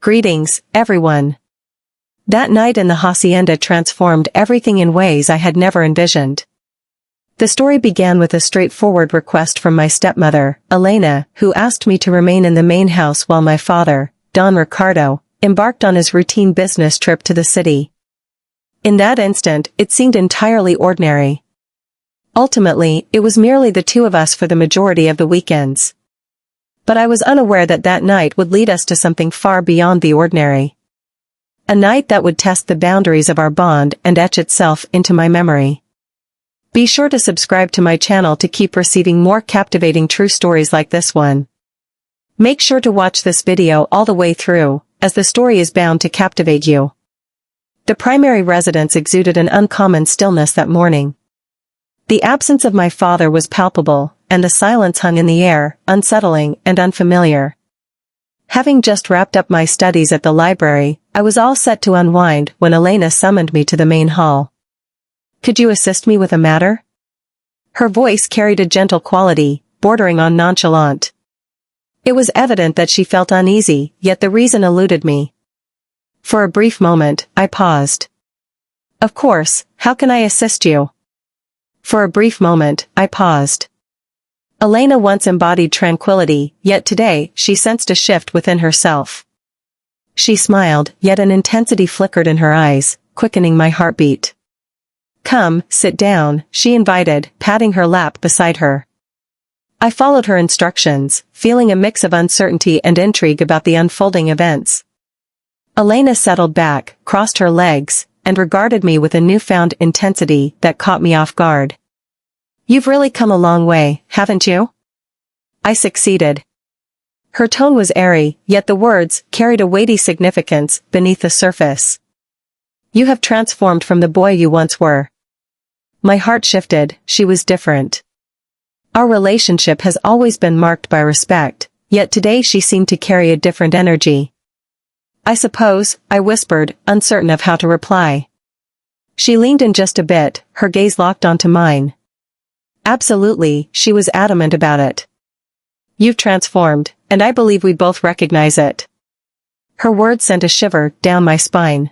Greetings, everyone. That night in the hacienda transformed everything in ways I had never envisioned. The story began with a straightforward request from my stepmother, Elena, who asked me to remain in the main house while my father, Don Ricardo, embarked on his routine business trip to the city. In that instant, it seemed entirely ordinary. Ultimately, it was merely the two of us for the majority of the weekends. But I was unaware that that night would lead us to something far beyond the ordinary. A night that would test the boundaries of our bond and etch itself into my memory. Be sure to subscribe to my channel to keep receiving more captivating true stories like this one. Make sure to watch this video all the way through, as the story is bound to captivate you. The primary residence exuded an uncommon stillness that morning. The absence of my father was palpable, and the silence hung in the air, unsettling and unfamiliar. Having just wrapped up my studies at the library, I was all set to unwind when Elena summoned me to the main hall. "Could you assist me with a matter?" Her voice carried a gentle quality, bordering on nonchalant. It was evident that she felt uneasy, yet the reason eluded me. For a brief moment, I paused. "Of course, how can I assist you?" For a brief moment, I paused. Elena once embodied tranquility, yet today, she sensed a shift within herself. She smiled, yet an intensity flickered in her eyes, quickening my heartbeat. "Come, sit down," she invited, patting her lap beside her. I followed her instructions, feeling a mix of uncertainty and intrigue about the unfolding events. Elena settled back, crossed her legs, and regarded me with a newfound intensity that caught me off guard. "You've really come a long way, haven't you?" I succeeded. Her tone was airy, yet the words carried a weighty significance beneath the surface. "You have transformed from the boy you once were." My heart shifted. She was different. Our relationship has always been marked by respect, yet today she seemed to carry a different energy. "I suppose," I whispered, uncertain of how to reply. She leaned in just a bit, her gaze locked onto mine. "Absolutely," she was adamant about it. "You've transformed, and I believe we both recognize it." Her words sent a shiver down my spine.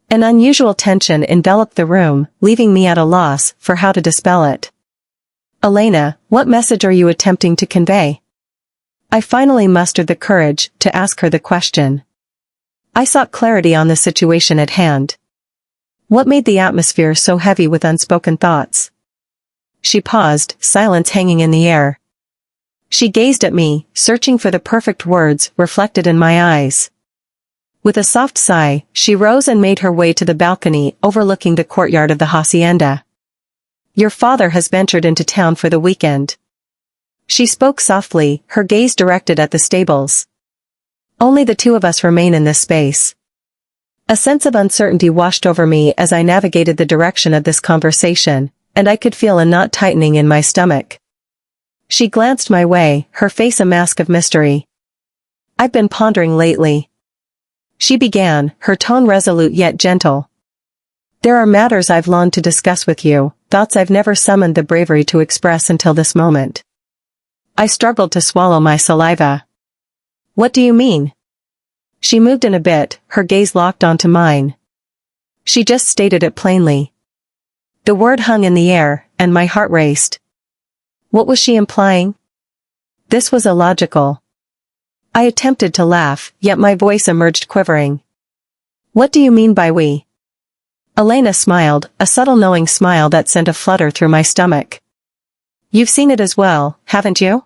An unusual tension enveloped the room, leaving me at a loss for how to dispel it. "Elena, what message are you attempting to convey?" I finally mustered the courage to ask her the question. I sought clarity on the situation at hand. What made the atmosphere so heavy with unspoken thoughts? She paused, silence hanging in the air. She gazed at me, searching for the perfect words reflected in my eyes. With a soft sigh, she rose and made her way to the balcony overlooking the courtyard of the hacienda. "Your father has ventured into town for the weekend." She spoke softly, her gaze directed at the stables. "Only the two of us remain in this space." A sense of uncertainty washed over me as I navigated the direction of this conversation, and I could feel a knot tightening in my stomach. She glanced my way, her face a mask of mystery. "I've been pondering lately," she began, her tone resolute yet gentle. "There are matters I've longed to discuss with you, thoughts I've never summoned the bravery to express until this moment." I struggled to swallow my saliva. "What do you mean?" She moved in a bit, her gaze locked onto mine. She just stated it plainly. The word hung in the air, and my heart raced. What was she implying? This was illogical. I attempted to laugh, yet my voice emerged quivering. "What do you mean by we?" Elena smiled, a subtle knowing smile that sent a flutter through my stomach. "You've seen it as well, haven't you?"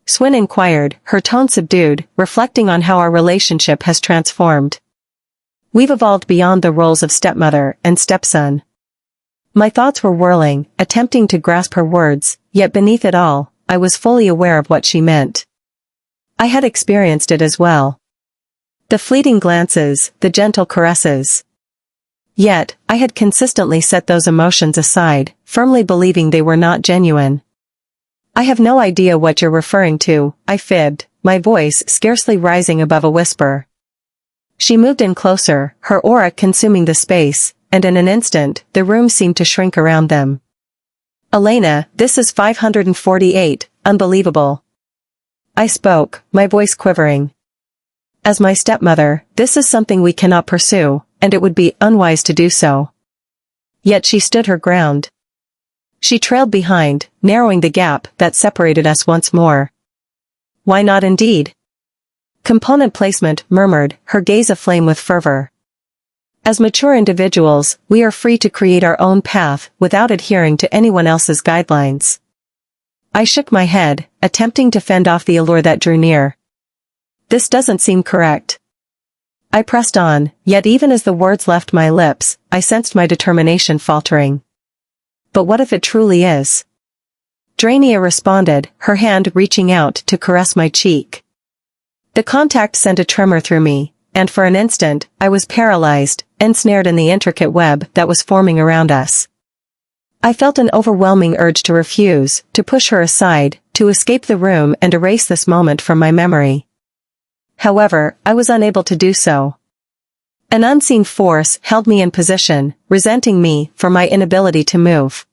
Swin inquired, her tone subdued, reflecting on how our relationship has transformed. "We've evolved beyond the roles of stepmother and stepson." My thoughts were whirling, attempting to grasp her words, yet beneath it all, I was fully aware of what she meant. I had experienced it as well. The fleeting glances, the gentle caresses. Yet, I had consistently set those emotions aside, firmly believing they were not genuine. "I have no idea what you're referring to," I fibbed, my voice scarcely rising above a whisper. She moved in closer, her aura consuming the space, and in an instant, the room seemed to shrink around them. "Elena, this is 548, unbelievable." I spoke, my voice quivering. As my stepmother, this is something we cannot pursue, and it would be unwise to do so. Yet she stood her ground. She trailed behind, narrowing the gap that separated us once more. Why not indeed? Component placement murmured, her gaze aflame with fervor. As mature individuals, we are free to create our own path without adhering to anyone else's guidelines. I shook my head, attempting to fend off the allure that drew near. This doesn't seem correct. I pressed on, yet even as the words left my lips, I sensed my determination faltering. But what if it truly is? Drania responded, her hand reaching out to caress my cheek. The contact sent a tremor through me, and for an instant, I was paralyzed, ensnared in the intricate web that was forming around us. I felt an overwhelming urge to refuse, to push her aside, to escape the room and erase this moment from my memory. However, I was unable to do so. An unseen force held me in position, resenting me for my inability to move.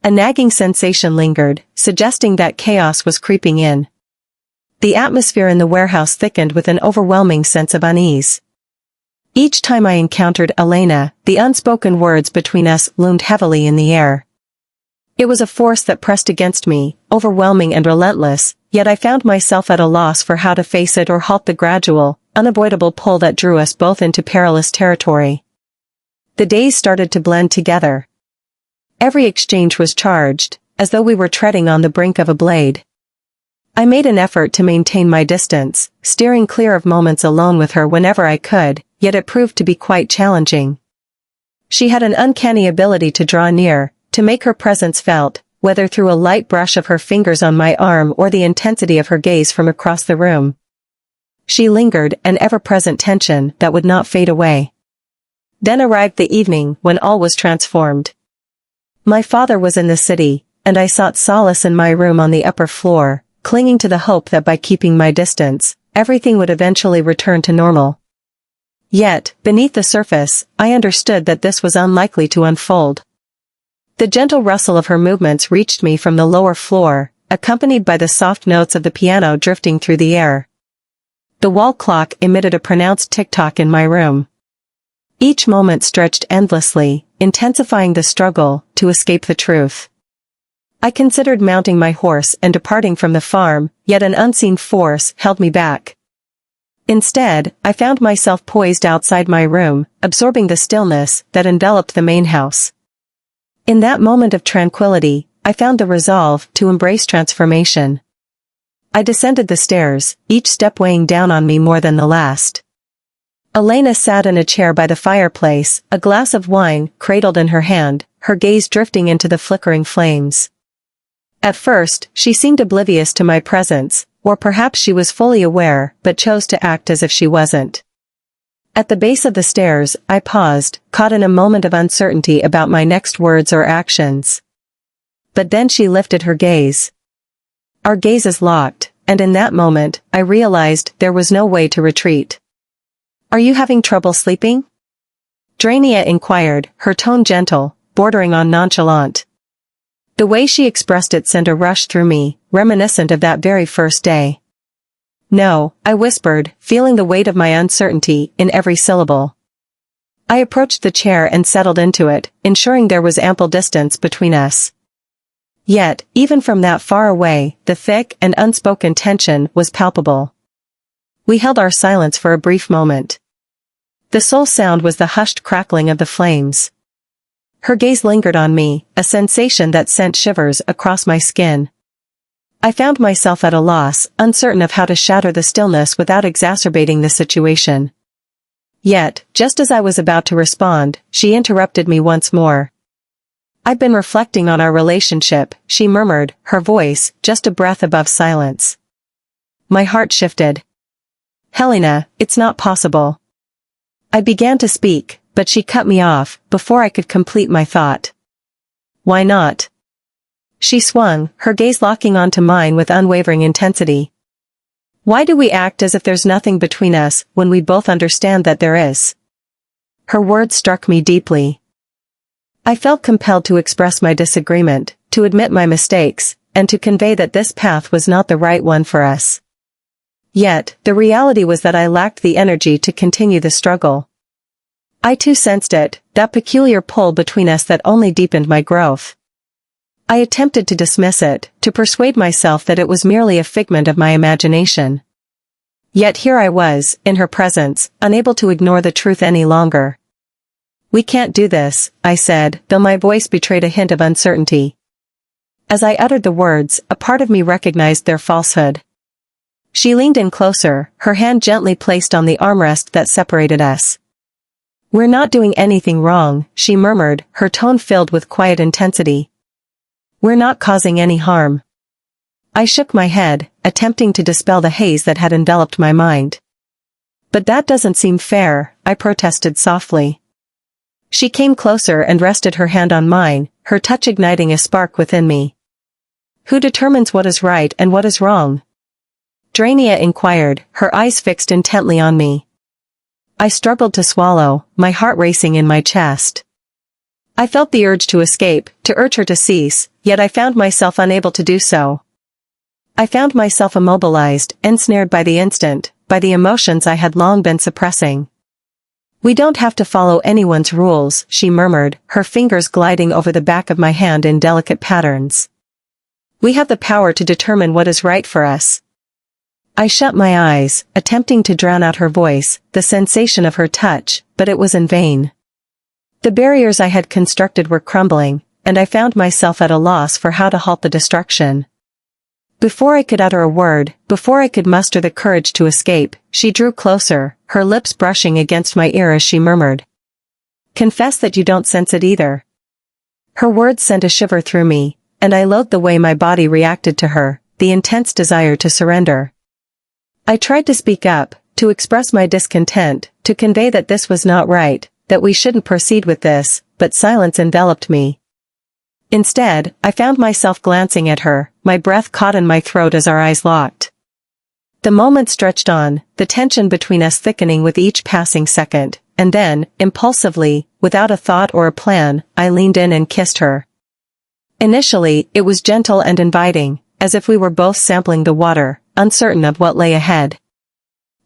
A nagging sensation lingered, suggesting that chaos was creeping in. The atmosphere in the warehouse thickened with an overwhelming sense of unease. Each time I encountered Elena, the unspoken words between us loomed heavily in the air. It was a force that pressed against me, overwhelming and relentless, yet I found myself at a loss for how to face it or halt the gradual, unavoidable pull that drew us both into perilous territory. The days started to blend together. Every exchange was charged, as though we were treading on the brink of a blade. I made an effort to maintain my distance, steering clear of moments alone with her whenever I could, yet it proved to be quite challenging. She had an uncanny ability to draw near, to make her presence felt, whether through a light brush of her fingers on my arm or the intensity of her gaze from across the room. She lingered, an ever-present tension that would not fade away. Then arrived the evening when all was transformed. My father was in the city, and I sought solace in my room on the upper floor, clinging to the hope that by keeping my distance, everything would eventually return to normal. Yet, beneath the surface, I understood that this was unlikely to unfold. The gentle rustle of her movements reached me from the lower floor, accompanied by the soft notes of the piano drifting through the air. The wall clock emitted a pronounced tick-tock in my room. Each moment stretched endlessly, intensifying the struggle to escape the truth. I considered mounting my horse and departing from the farm, yet an unseen force held me back. Instead, I found myself poised outside my room, absorbing the stillness that enveloped the main house. In that moment of tranquility, I found the resolve to embrace transformation. I descended the stairs, each step weighing down on me more than the last. Elena sat in a chair by the fireplace, a glass of wine cradled in her hand, her gaze drifting into the flickering flames. At first, she seemed oblivious to my presence, or perhaps she was fully aware but chose to act as if she wasn't. At the base of the stairs, I paused, caught in a moment of uncertainty about my next words or actions. But then she lifted her gaze. Our gazes locked, and in that moment, I realized there was no way to retreat. "Are you having trouble sleeping?" Drania inquired, her tone gentle, bordering on nonchalant. The way she expressed it sent a rush through me, reminiscent of that very first day. "No," I whispered, feeling the weight of my uncertainty in every syllable. I approached the chair and settled into it, ensuring there was ample distance between us. Yet, even from that far away, the thick and unspoken tension was palpable. We held our silence for a brief moment. The sole sound was the hushed crackling of the flames. Her gaze lingered on me, a sensation that sent shivers across my skin. I found myself at a loss, uncertain of how to shatter the stillness without exacerbating the situation. Yet, just as I was about to respond, she interrupted me once more. "I've been reflecting on our relationship," she murmured, her voice just a breath above silence. My heart shifted. "Helena, it's not possible." I began to speak, but she cut me off, before I could complete my thought. "Why not?" She swung, her gaze locking onto mine with unwavering intensity. "Why do we act as if there's nothing between us, when we both understand that there is?" Her words struck me deeply. I felt compelled to express my disagreement, to admit my mistakes, and to convey that this path was not the right one for us. Yet, the reality was that I lacked the energy to continue the struggle. I too sensed it, that peculiar pull between us that only deepened my growth. I attempted to dismiss it, to persuade myself that it was merely a figment of my imagination. Yet here I was, in her presence, unable to ignore the truth any longer. "We can't do this," I said, though my voice betrayed a hint of uncertainty. As I uttered the words, a part of me recognized their falsehood. She leaned in closer, her hand gently placed on the armrest that separated us. "We're not doing anything wrong," she murmured, her tone filled with quiet intensity. "We're not causing any harm." I shook my head, attempting to dispel the haze that had enveloped my mind. "But that doesn't seem fair," I protested softly. She came closer and rested her hand on mine, her touch igniting a spark within me. "Who determines what is right and what is wrong?" Drania inquired, her eyes fixed intently on me. I struggled to swallow, my heart racing in my chest. I felt the urge to escape, to urge her to cease, yet I found myself unable to do so. I found myself immobilized, ensnared by the instant, by the emotions I had long been suppressing. "We don't have to follow anyone's rules," she murmured, her fingers gliding over the back of my hand in delicate patterns. "We have the power to determine what is right for us." I shut my eyes, attempting to drown out her voice, the sensation of her touch, but it was in vain. The barriers I had constructed were crumbling, and I found myself at a loss for how to halt the destruction. Before I could utter a word, before I could muster the courage to escape, she drew closer, her lips brushing against my ear as she murmured, "Confess that you don't sense it either." Her words sent a shiver through me, and I loathed the way my body reacted to her, the intense desire to surrender. I tried to speak up, to express my discontent, to convey that this was not right, that we shouldn't proceed with this, but silence enveloped me. Instead, I found myself glancing at her, my breath caught in my throat as our eyes locked. The moment stretched on, the tension between us thickening with each passing second, and then, impulsively, without a thought or a plan, I leaned in and kissed her. Initially, it was gentle and inviting, as if we were both sampling the water, uncertain of what lay ahead.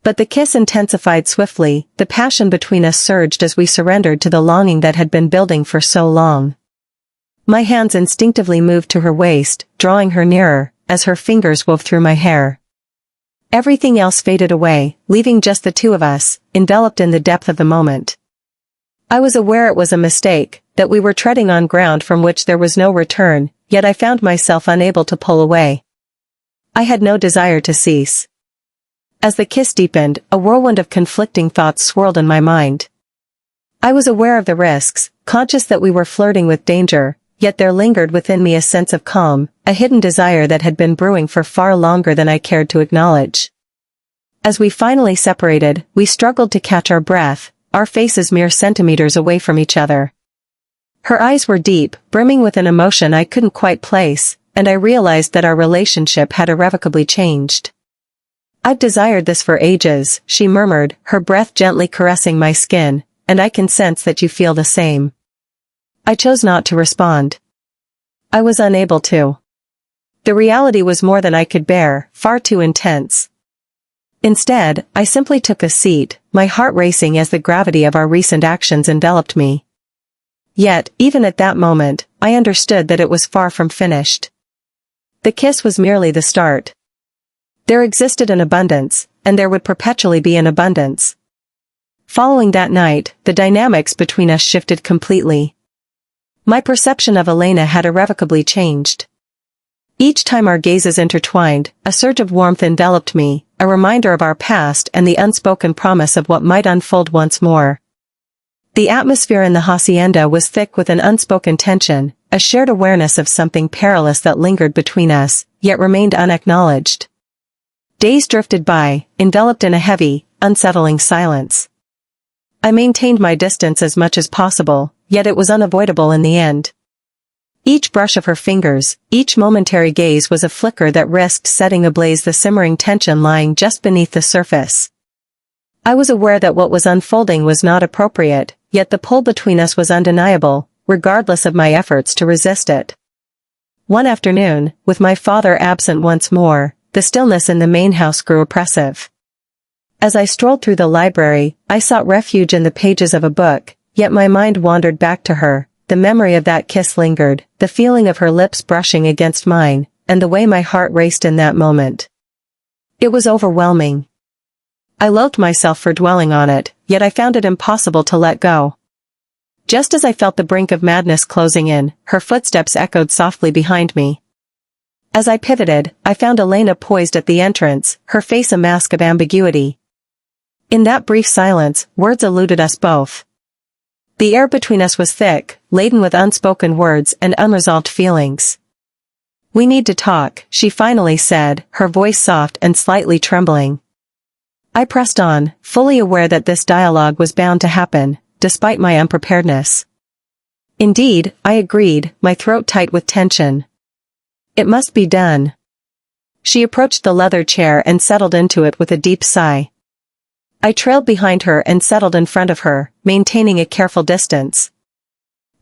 But the kiss intensified swiftly, the passion between us surged as we surrendered to the longing that had been building for so long. My hands instinctively moved to her waist, drawing her nearer, as her fingers wove through my hair. Everything else faded away, leaving just the two of us, enveloped in the depth of the moment. I was aware it was a mistake, that we were treading on ground from which there was no return, yet I found myself unable to pull away. I had no desire to cease. As the kiss deepened, a whirlwind of conflicting thoughts swirled in my mind. I was aware of the risks, conscious that we were flirting with danger, yet there lingered within me a sense of calm, a hidden desire that had been brewing for far longer than I cared to acknowledge. As we finally separated, we struggled to catch our breath, our faces mere centimeters away from each other. Her eyes were deep, brimming with an emotion I couldn't quite place, and I realized that our relationship had irrevocably changed. "I've desired this for ages," she murmured, her breath gently caressing my skin, "and I can sense that you feel the same." I chose not to respond. I was unable to. The reality was more than I could bear, far too intense. Instead, I simply took a seat, my heart racing as the gravity of our recent actions enveloped me. Yet, even at that moment, I understood that it was far from finished. The kiss was merely the start. There existed an abundance, and there would perpetually be an abundance. Following that night, the dynamics between us shifted completely. My perception of Elena had irrevocably changed. Each time our gazes intertwined, a surge of warmth enveloped me, a reminder of our past and the unspoken promise of what might unfold once more. The atmosphere in the hacienda was thick with an unspoken tension, a shared awareness of something perilous that lingered between us, yet remained unacknowledged. Days drifted by, enveloped in a heavy, unsettling silence. I maintained my distance as much as possible, yet it was unavoidable in the end. Each brush of her fingers, each momentary gaze was a flicker that risked setting ablaze the simmering tension lying just beneath the surface. I was aware that what was unfolding was not appropriate, yet the pull between us was undeniable, regardless of my efforts to resist it. One afternoon, with my father absent once more, the stillness in the main house grew oppressive. As I strolled through the library, I sought refuge in the pages of a book, yet my mind wandered back to her. The memory of that kiss lingered, the feeling of her lips brushing against mine, and the way my heart raced in that moment. It was overwhelming. I loathed myself for dwelling on it, yet I found it impossible to let go. Just as I felt the brink of madness closing in, her footsteps echoed softly behind me. As I pivoted, I found Elena poised at the entrance, her face a mask of ambiguity. In that brief silence, words eluded us both. The air between us was thick, laden with unspoken words and unresolved feelings. "We need to talk," she finally said, her voice soft and slightly trembling. I pressed on, fully aware that this dialogue was bound to happen, despite my unpreparedness. "Indeed," I agreed, my throat tight with tension. "It must be done." She approached the leather chair and settled into it with a deep sigh. I trailed behind her and settled in front of her, maintaining a careful distance.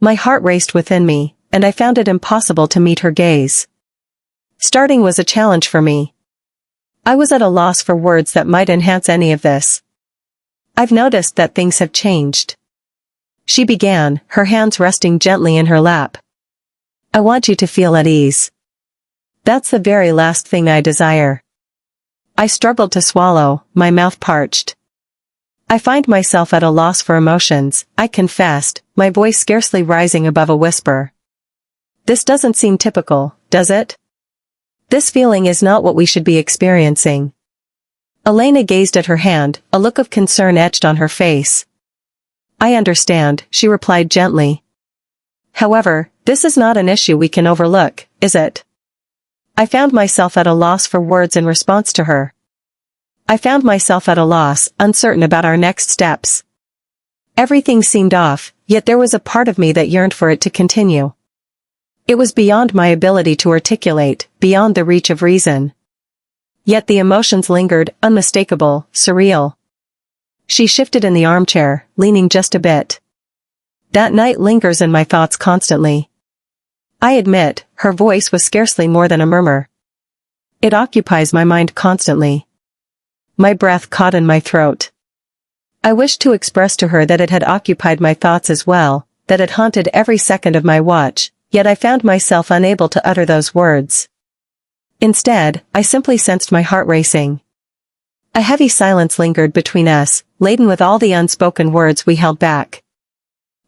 My heart raced within me, and I found it impossible to meet her gaze. Starting was a challenge for me. I was at a loss for words that might enhance any of this. "I've noticed that things have changed," she began, her hands resting gently in her lap. "I want you to feel at ease. That's the very last thing I desire." I struggled to swallow, my mouth parched. "I find myself at a loss for emotions," I confessed, my voice scarcely rising above a whisper. "This doesn't seem typical, does it? This feeling is not what we should be experiencing." Elena gazed at her hand, a look of concern etched on her face. "I understand," she replied gently. "However, this is not an issue we can overlook, is it?" I found myself at a loss for words in response to her. I found myself at a loss, uncertain about our next steps. Everything seemed off, yet there was a part of me that yearned for it to continue. It was beyond my ability to articulate, beyond the reach of reason. Yet the emotions lingered, unmistakable, surreal. She shifted in the armchair, leaning just a bit. "That night lingers in my thoughts constantly." I admit, her voice was scarcely more than a murmur. "It occupies my mind constantly." My breath caught in my throat. I wished to express to her that it had occupied my thoughts as well, that it haunted every second of my watch, yet I found myself unable to utter those words. Instead, I simply sensed my heart racing. A heavy silence lingered between us, laden with all the unspoken words we held back.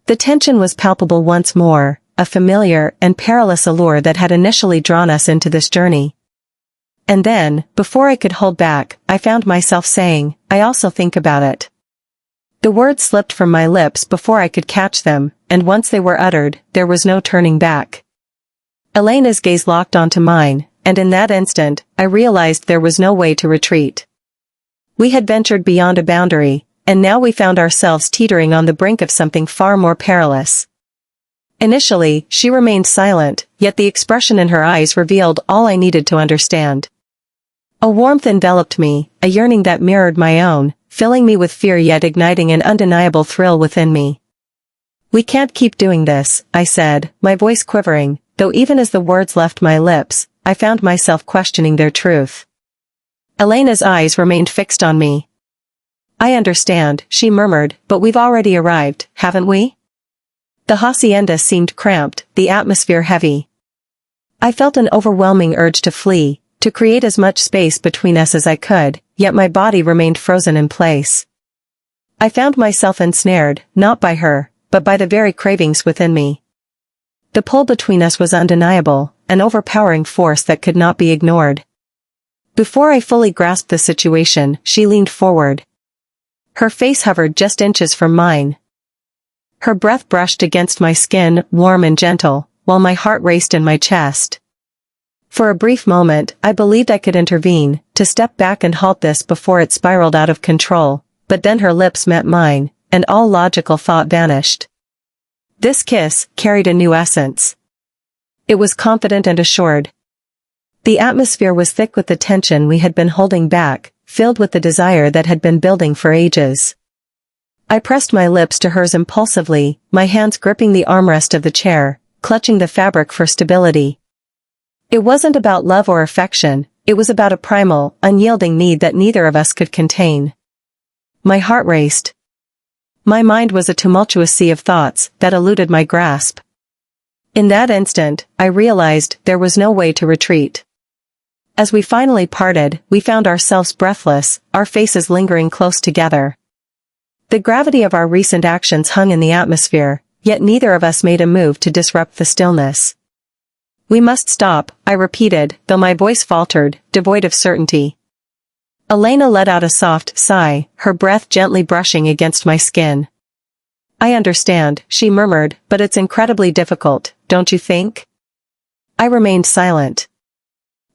The tension was palpable once more, a familiar and perilous allure that had initially drawn us into this journey. And then, before I could hold back, I found myself saying, "I also think about it." The words slipped from my lips before I could catch them, and once they were uttered, there was no turning back. Elena's gaze locked onto mine, and in that instant, I realized there was no way to retreat. We had ventured beyond a boundary, and now we found ourselves teetering on the brink of something far more perilous. Initially, she remained silent, yet the expression in her eyes revealed all I needed to understand. A warmth enveloped me, a yearning that mirrored my own, filling me with fear yet igniting an undeniable thrill within me. "We can't keep doing this," I said, my voice quivering, though even as the words left my lips, I found myself questioning their truth. Elena's eyes remained fixed on me. "I understand," she murmured, "but we've already arrived, haven't we?" The hacienda seemed cramped, the atmosphere heavy. I felt an overwhelming urge to flee, to create as much space between us as I could, yet my body remained frozen in place. I found myself ensnared, not by her, but by the very cravings within me. The pull between us was undeniable, an overpowering force that could not be ignored. Before I fully grasped the situation, she leaned forward. Her face hovered just inches from mine. Her breath brushed against my skin, warm and gentle, while my heart raced in my chest. For a brief moment, I believed I could intervene, to step back and halt this before it spiraled out of control, but then her lips met mine, and all logical thought vanished. This kiss carried a new essence. It was confident and assured. The atmosphere was thick with the tension we had been holding back, filled with the desire that had been building for ages. I pressed my lips to hers impulsively, my hands gripping the armrest of the chair, clutching the fabric for stability. It wasn't about love or affection, it was about a primal, unyielding need that neither of us could contain. My heart raced. My mind was a tumultuous sea of thoughts that eluded my grasp. In that instant, I realized there was no way to retreat. As we finally parted, we found ourselves breathless, our faces lingering close together. The gravity of our recent actions hung in the atmosphere, yet neither of us made a move to disrupt the stillness. "We must stop," I repeated, though my voice faltered, devoid of certainty. Elena let out a soft sigh, her breath gently brushing against my skin. "I understand," she murmured, "but it's incredibly difficult, don't you think?" I remained silent.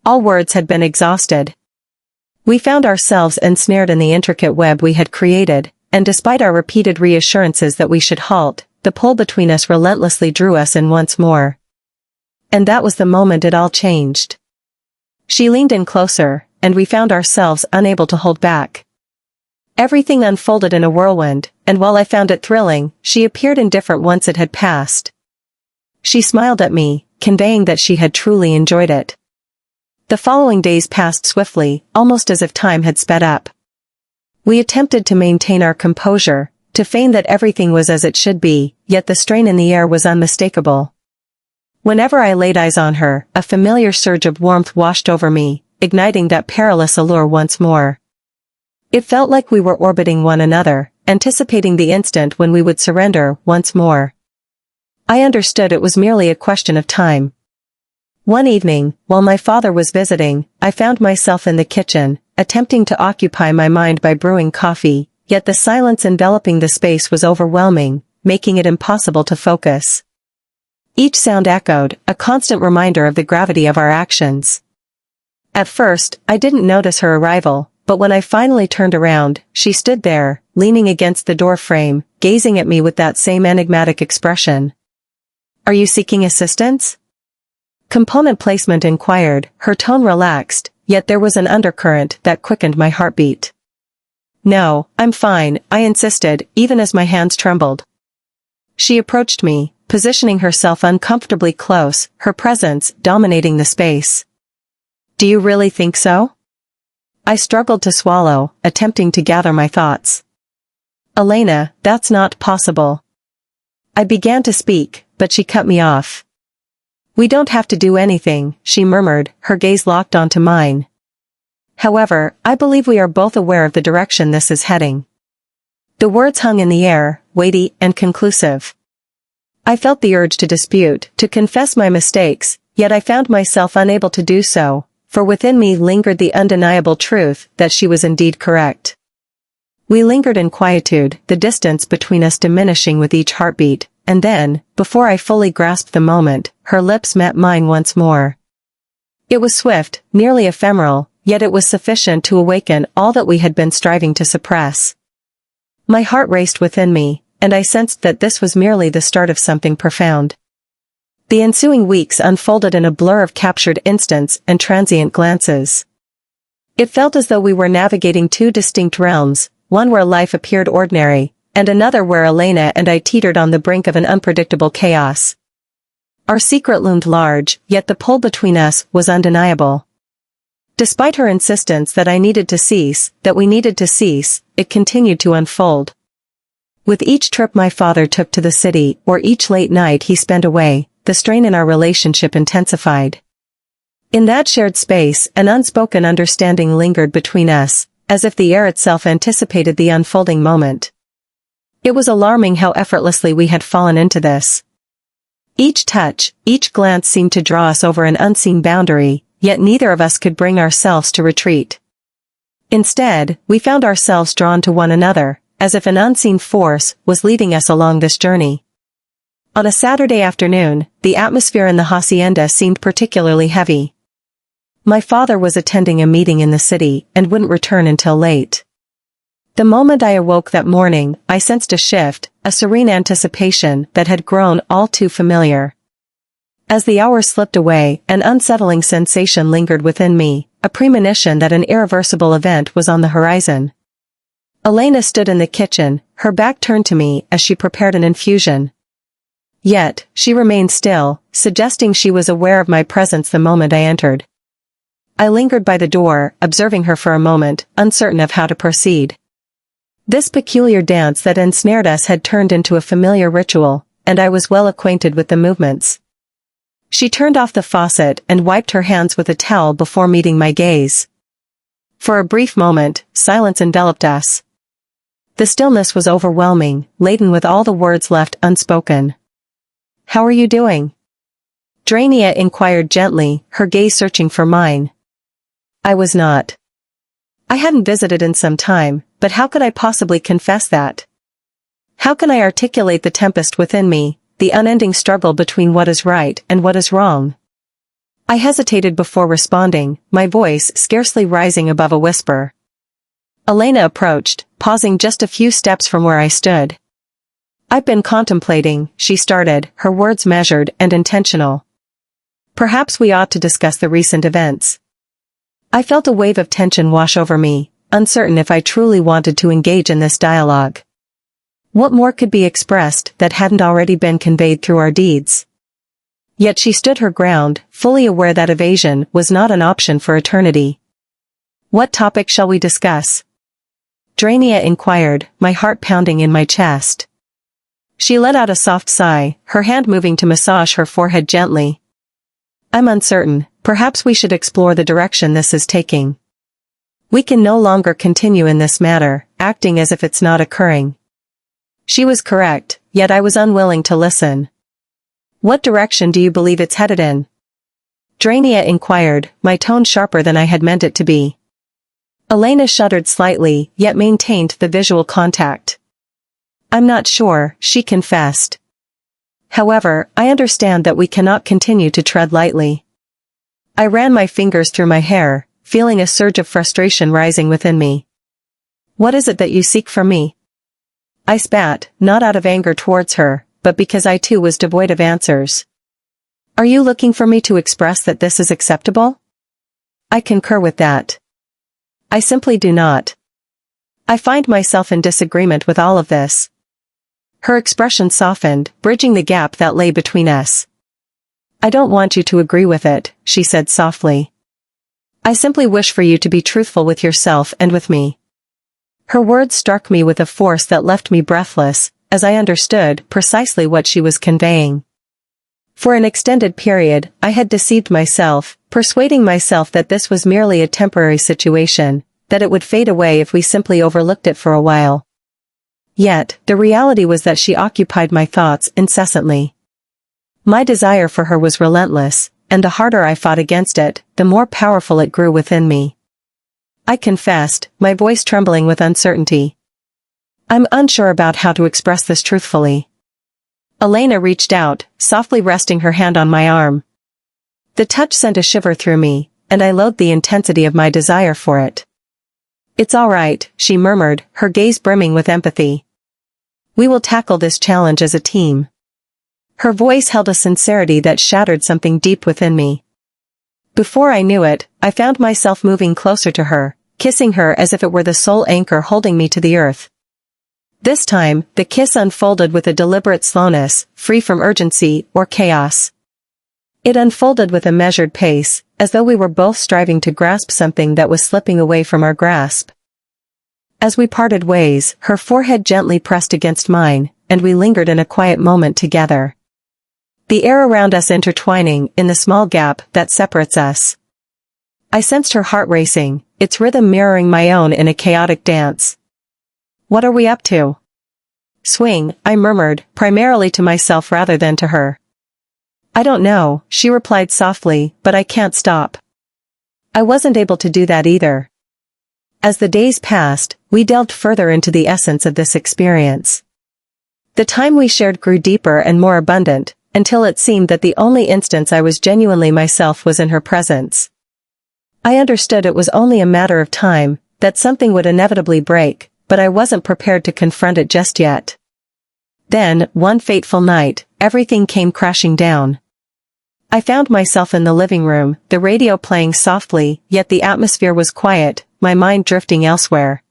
All words had been exhausted. We found ourselves ensnared in the intricate web we had created, and despite our repeated reassurances that we should halt, the pull between us relentlessly drew us in once more. And that was the moment it all changed. She leaned in closer, and we found ourselves unable to hold back. Everything unfolded in a whirlwind, and while I found it thrilling, she appeared indifferent once it had passed. She smiled at me, conveying that she had truly enjoyed it. The following days passed swiftly, almost as if time had sped up. We attempted to maintain our composure, to feign that everything was as it should be, yet the strain in the air was unmistakable. Whenever I laid eyes on her, a familiar surge of warmth washed over me, igniting that perilous allure once more. It felt like we were orbiting one another, anticipating the instant when we would surrender once more. I understood it was merely a question of time. One evening, while my father was visiting, I found myself in the kitchen, attempting to occupy my mind by brewing coffee, yet the silence enveloping the space was overwhelming, making it impossible to focus. Each sound echoed, a constant reminder of the gravity of our actions. At first, I didn't notice her arrival, but when I finally turned around, she stood there, leaning against the door frame, gazing at me with that same enigmatic expression. "Are you seeking assistance?" Component placement inquired, her tone relaxed, yet there was an undercurrent that quickened my heartbeat. "No, I'm fine," I insisted, even as my hands trembled. She approached me, positioning herself uncomfortably close, her presence dominating the space. "Do you really think so?" I struggled to swallow, attempting to gather my thoughts. "Elena, that's not possible." I began to speak, but she cut me off. "We don't have to do anything," she murmured, her gaze locked onto mine. "However, I believe we are both aware of the direction this is heading." The words hung in the air, weighty and conclusive. I felt the urge to dispute, to confess my mistakes, yet I found myself unable to do so, for within me lingered the undeniable truth that she was indeed correct. We lingered in quietude, the distance between us diminishing with each heartbeat, and then, before I fully grasped the moment, her lips met mine once more. It was swift, nearly ephemeral, yet it was sufficient to awaken all that we had been striving to suppress. My heart raced within me, and I sensed that this was merely the start of something profound. The ensuing weeks unfolded in a blur of captured instants and transient glances. It felt as though we were navigating two distinct realms, one where life appeared ordinary, and another where Elena and I teetered on the brink of an unpredictable chaos. Our secret loomed large, yet the pull between us was undeniable. Despite her insistence that I needed to cease, that we needed to cease, it continued to unfold. With each trip my father took to the city, or each late night he spent away, the strain in our relationship intensified. In that shared space, an unspoken understanding lingered between us, as if the air itself anticipated the unfolding moment. It was alarming how effortlessly we had fallen into this. Each touch, each glance seemed to draw us over an unseen boundary, yet neither of us could bring ourselves to retreat. Instead, we found ourselves drawn to one another, as if an unseen force was leading us along this journey. On a Saturday afternoon, the atmosphere in the hacienda seemed particularly heavy. My father was attending a meeting in the city and wouldn't return until late. The moment I awoke that morning, I sensed a shift, a serene anticipation that had grown all too familiar. As the hours slipped away, an unsettling sensation lingered within me, a premonition that an irreversible event was on the horizon. Elena stood in the kitchen, her back turned to me as she prepared an infusion. Yet, she remained still, suggesting she was aware of my presence the moment I entered. I lingered by the door, observing her for a moment, uncertain of how to proceed. This peculiar dance that ensnared us had turned into a familiar ritual, and I was well acquainted with the movements. She turned off the faucet and wiped her hands with a towel before meeting my gaze. For a brief moment, silence enveloped us. The stillness was overwhelming, laden with all the words left unspoken. "How are you doing?" Drania inquired gently, her gaze searching for mine. I was not. I hadn't visited in some time, but how could I possibly confess that? How can I articulate the tempest within me, the unending struggle between what is right and what is wrong? I hesitated before responding, my voice scarcely rising above a whisper. Elena approached, pausing just a few steps from where I stood. "I've been contemplating," she started, her words measured and intentional. "Perhaps we ought to discuss the recent events." I felt a wave of tension wash over me, uncertain if I truly wanted to engage in this dialogue. What more could be expressed that hadn't already been conveyed through our deeds? Yet she stood her ground, fully aware that evasion was not an option for eternity. "What topic shall we discuss?" Drania inquired, my heart pounding in my chest. She let out a soft sigh, her hand moving to massage her forehead gently. "I'm uncertain, perhaps we should explore the direction this is taking. We can no longer continue in this matter, acting as if it's not occurring." She was correct, yet I was unwilling to listen. "What direction do you believe it's headed in?" Drania inquired, my tone sharper than I had meant it to be. Elena shuddered slightly, yet maintained the visual contact. "I'm not sure," she confessed. "However, I understand that we cannot continue to tread lightly." I ran my fingers through my hair, feeling a surge of frustration rising within me. "What is it that you seek from me?" I spat, not out of anger towards her, but because I too was devoid of answers. "Are you looking for me to express that this is acceptable?" "I concur with that." "I simply do not. I find myself in disagreement with all of this." Her expression softened, bridging the gap that lay between us. "I don't want you to agree with it," she said softly. "I simply wish for you to be truthful with yourself and with me." Her words struck me with a force that left me breathless, as I understood precisely what she was conveying. For an extended period, I had deceived myself, persuading myself that this was merely a temporary situation, that it would fade away if we simply overlooked it for a while. Yet, the reality was that she occupied my thoughts incessantly. My desire for her was relentless, and the harder I fought against it, the more powerful it grew within me. I confessed, my voice trembling with uncertainty. "I'm unsure about how to express this truthfully." Elena reached out, softly resting her hand on my arm. The touch sent a shiver through me, and I loathed the intensity of my desire for it. "It's all right," she murmured, her gaze brimming with empathy. "We will tackle this challenge as a team." Her voice held a sincerity that shattered something deep within me. Before I knew it, I found myself moving closer to her, kissing her as if it were the sole anchor holding me to the earth. This time, the kiss unfolded with a deliberate slowness, free from urgency or chaos. It unfolded with a measured pace, as though we were both striving to grasp something that was slipping away from our grasp. As we parted ways, her forehead gently pressed against mine, and we lingered in a quiet moment together. The air around us intertwining in the small gap that separates us. I sensed her heart racing, its rhythm mirroring my own in a chaotic dance. "What are we up to?" "Swing," I murmured, primarily to myself rather than to her. "I don't know," she replied softly, "but I can't stop." I wasn't able to do that either. As the days passed, we delved further into the essence of this experience. The time we shared grew deeper and more abundant, until it seemed that the only instance I was genuinely myself was in her presence. I understood it was only a matter of time, that something would inevitably break, but I wasn't prepared to confront it just yet. Then, one fateful night, everything came crashing down. I found myself in the living room, the radio playing softly, yet the atmosphere was quiet, my mind drifting elsewhere.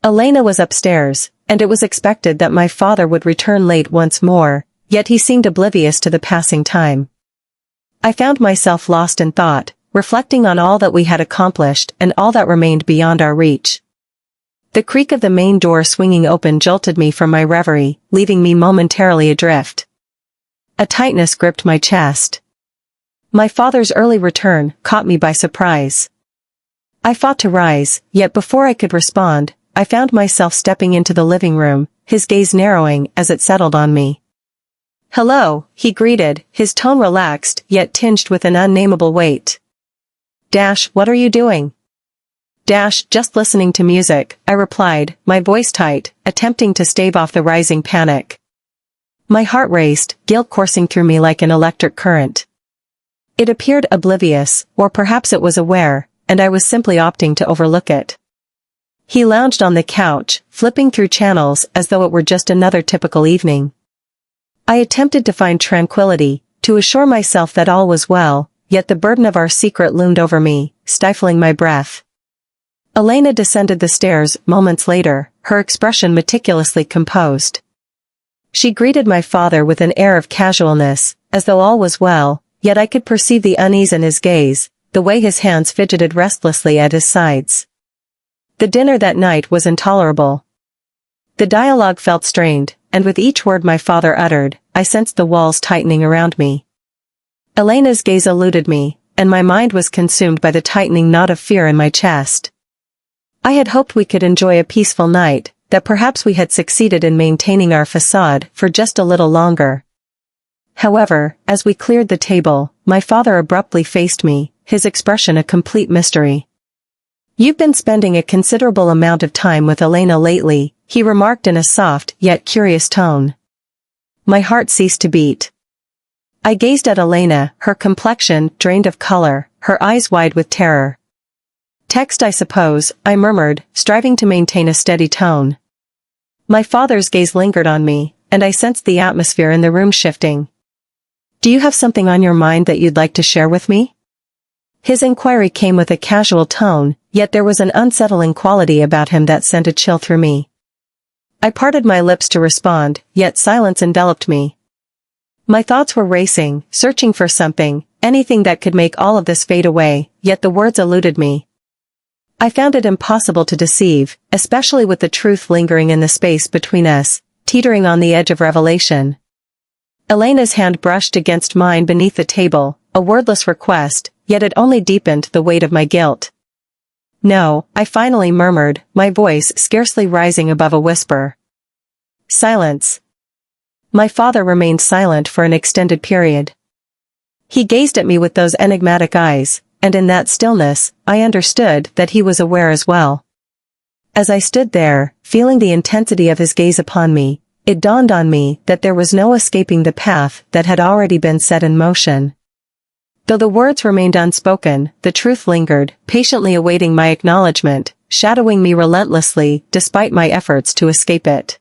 Elena was upstairs, and it was expected that my father would return late once more, yet he seemed oblivious to the passing time. I found myself lost in thought, reflecting on all that we had accomplished and all that remained beyond our reach. The creak of the main door swinging open jolted me from my reverie, leaving me momentarily adrift. A tightness gripped my chest. My father's early return caught me by surprise. I fought to rise, yet before I could respond, I found myself stepping into the living room, his gaze narrowing as it settled on me. "Hello," he greeted, his tone relaxed yet tinged with an unnameable weight. "What are you doing?" "Just listening to music," I replied, my voice tight, attempting to stave off the rising panic. My heart raced, guilt coursing through me like an electric current. It appeared oblivious, or perhaps it was aware, and I was simply opting to overlook it. He lounged on the couch, flipping through channels as though it were just another typical evening. I attempted to find tranquility, to assure myself that all was well, yet the burden of our secret loomed over me, stifling my breath. Elena descended the stairs moments later, her expression meticulously composed. She greeted my father with an air of casualness, as though all was well, yet I could perceive the unease in his gaze, the way his hands fidgeted restlessly at his sides. The dinner that night was intolerable. The dialogue felt strained, and with each word my father uttered, I sensed the walls tightening around me. Elena's gaze eluded me, and my mind was consumed by the tightening knot of fear in my chest. I had hoped we could enjoy a peaceful night, that perhaps we had succeeded in maintaining our facade for just a little longer. However, as we cleared the table, my father abruptly faced me, his expression a complete mystery. "You've been spending a considerable amount of time with Elena lately," he remarked in a soft yet curious tone. My heart ceased to beat. I gazed at Elena, her complexion drained of color, her eyes wide with terror. "Text, I suppose," I murmured, striving to maintain a steady tone. My father's gaze lingered on me, and I sensed the atmosphere in the room shifting. "Do you have something on your mind that you'd like to share with me?" His inquiry came with a casual tone, yet there was an unsettling quality about him that sent a chill through me. I parted my lips to respond, yet silence enveloped me. My thoughts were racing, searching for something, anything that could make all of this fade away, yet the words eluded me. I found it impossible to deceive, especially with the truth lingering in the space between us, teetering on the edge of revelation. Elena's hand brushed against mine beneath the table, a wordless request, yet it only deepened the weight of my guilt. "No," I finally murmured, my voice scarcely rising above a whisper. Silence. My father remained silent for an extended period. He gazed at me with those enigmatic eyes, and in that stillness, I understood that he was aware as well. As I stood there, feeling the intensity of his gaze upon me, it dawned on me that there was no escaping the path that had already been set in motion. Though the words remained unspoken, the truth lingered, patiently awaiting my acknowledgement, shadowing me relentlessly despite my efforts to escape it.